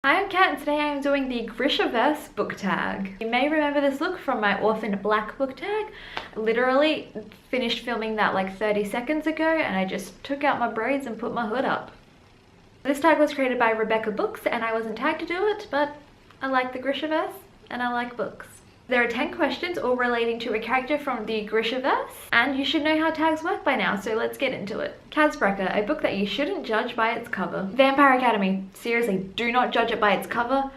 Hi, I'm Kat and today I am doing the Grishaverse Book Tag. You may remember this look from my Orphan Black book tag. Literally finished filming that like 30 seconds ago and I just took out my braids and put my hood up. This tag was created by Rebecca Books and I wasn't tagged to do it, but I like the Grishaverse and I like books. There are 10 questions all relating to a character from the Grishaverse, and you should know how tags work by now, so let's get into it. Kazbrecker, a book that you shouldn't judge by its cover. Vampire Academy, seriously, do not judge it by its cover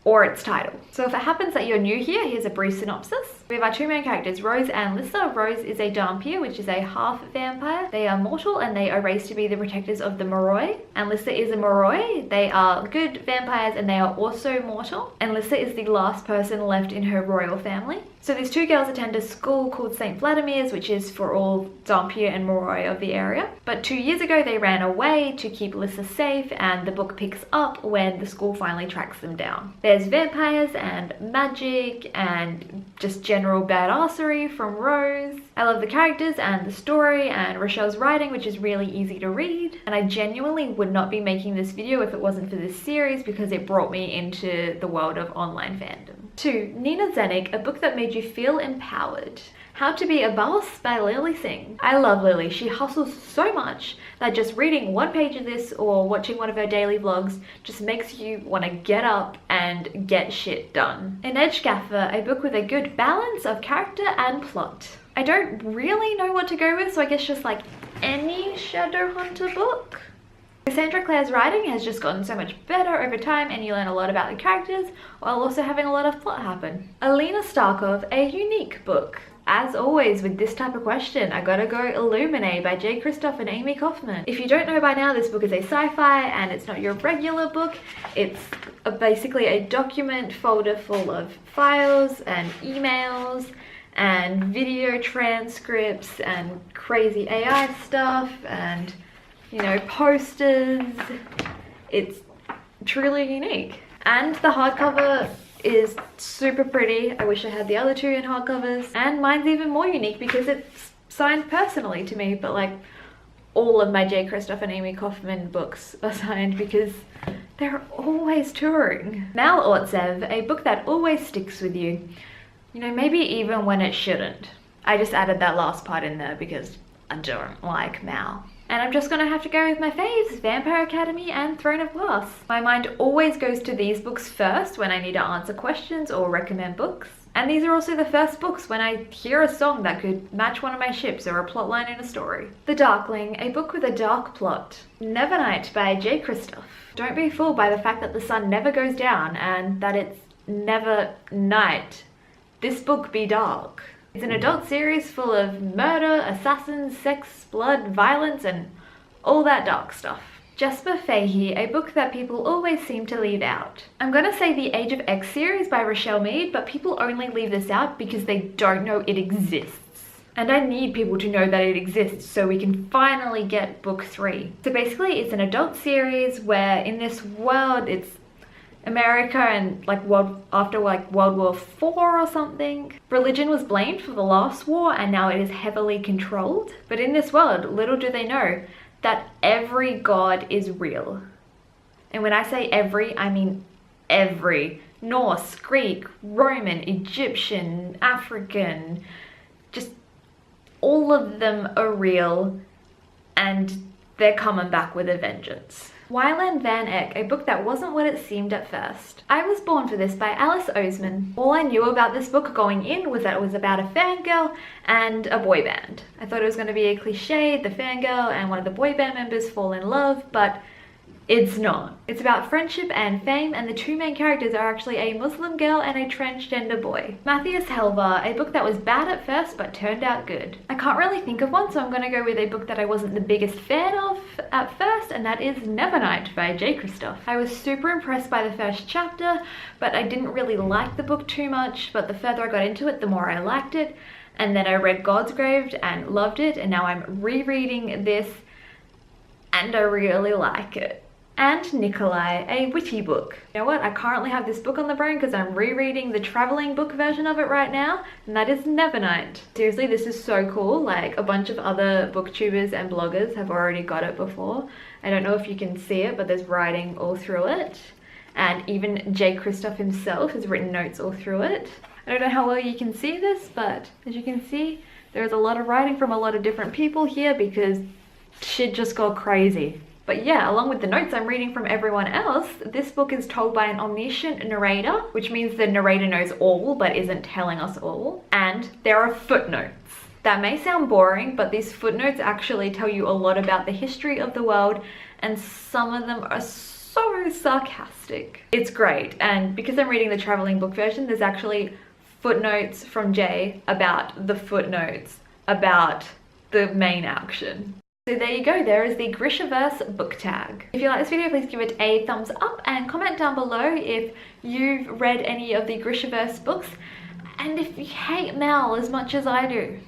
or its title. So if it happens that you're new here, here's a brief synopsis. We have our two main characters, Rose and Lissa. Rose is a Dhampir, which is a half vampire. They are mortal and they are raised to be the protectors of the Moroi. And Lissa is a Moroi. They are good vampires and they are also mortal. And Lissa is the last person left in her royal family. So these two girls attend a school called St. Vladimir's, which is for all Dhampir and Moroi of the area. But 2 years ago, they ran away to keep Lissa safe, and the book picks up when the school finally tracks them down. There's vampires and magic and just general badassery from Rose. I love the characters and the story and Rochelle's writing, which is really easy to read. And I genuinely would not be making this video if it wasn't for this series because it brought me into the world of online fandom. 2. Nina Zenik, a book that made you feel empowered. How to Be a Boss by Lily Singh. I love Lily. She hustles so much that just reading one page of this or watching one of her daily vlogs just makes you want to get up and get shit done. An Edge Gaffer, a book with a good balance of character and plot. I don't really know what to go with, so I guess just like any Shadowhunter book. Cassandra Clare's writing has just gotten so much better over time and you learn a lot about the characters while also having a lot of plot happen. Alina Starkov, a unique book. As always with this type of question, I gotta go Illuminae by J. Kristoff and Amy Kaufman. If you don't know by now, this book is a sci-fi and it's not your regular book. It's basically a document folder full of files and emails and video transcripts and crazy AI stuff and, you know, posters. It's truly unique. And the hardcover is super pretty. I wish I had the other two in hardcovers. And mine's even more unique because it's signed personally to me, but like all of my J. Kristoff and Amy Kaufman books are signed because they're always touring. Mal Ortsev, a book that always sticks with you. You know, maybe even when it shouldn't. I just added that last part in there because I don't like Mal. And I'm just gonna have to go with my faves, Vampire Academy and Throne of Glass. My mind always goes to these books first when I need to answer questions or recommend books. And these are also the first books when I hear a song that could match one of my ships or a plotline in a story. The Darkling, a book with a dark plot. Nevernight by J. Kristoff. Don't be fooled by the fact that the sun never goes down and that it's never night. This book be dark. It's an adult series full of murder, assassins, sex, blood, violence, and all that dark stuff. Jasper Fahey, a book that people always seem to leave out. I'm gonna say the Age of X series by Rochelle Mead, but people only leave this out because they don't know it exists. And I need people to know that it exists so we can finally get book 3. So basically it's an adult series where in this world it's America and after World War IV or something. Religion was blamed for the last war and now it is heavily controlled. But in this world, little do they know that every god is real. And when I say every, I mean every. Norse, Greek, Roman, Egyptian, African, just all of them are real and they're coming back with a vengeance. Wyland Van Eck, a book that wasn't what it seemed at first. I Was Born for This by Alice Oseman. All I knew about this book going in was that it was about a fangirl and a boy band. I thought it was going to be a cliche, the fangirl and one of the boy band members fall in love, but it's not. It's about friendship and fame, and the two main characters are actually a Muslim girl and a transgender boy. Matthias Helvar, a book that was bad at first but turned out good. I can't really think of one, so I'm gonna go with a book that I wasn't the biggest fan of at first, and that is Nevernight by J. Kristoff. I was super impressed by the first chapter, but I didn't really like the book too much, but the further I got into it, the more I liked it. And then I read God's Grave and loved it, and now I'm rereading this and I really like it. And Nikolai, a witty book. You know what? I currently have this book on the brain because I'm rereading the traveling book version of it right now, and that is Nevernight. Seriously, this is so cool. Like, a bunch of other booktubers and bloggers have already got it before. I don't know if you can see it, but there's writing all through it. and even J. Christoph himself has written notes all through it. I don't know how well you can see this, but as you can see, there's a lot of writing from a lot of different people here because shit just got crazy. But yeah, along with the notes I'm reading from everyone else, this book is told by an omniscient narrator, which means the narrator knows all but isn't telling us all. And there are footnotes. That may sound boring, but these footnotes actually tell you a lot about the history of the world, and some of them are so sarcastic. It's great, and because I'm reading the traveling book version, there's actually footnotes from Jay about the footnotes about the main action. So there you go, there is the Grishaverse book tag. If you like this video, please give it a thumbs up and comment down below if you've read any of the Grishaverse books and if you hate Mel as much as I do.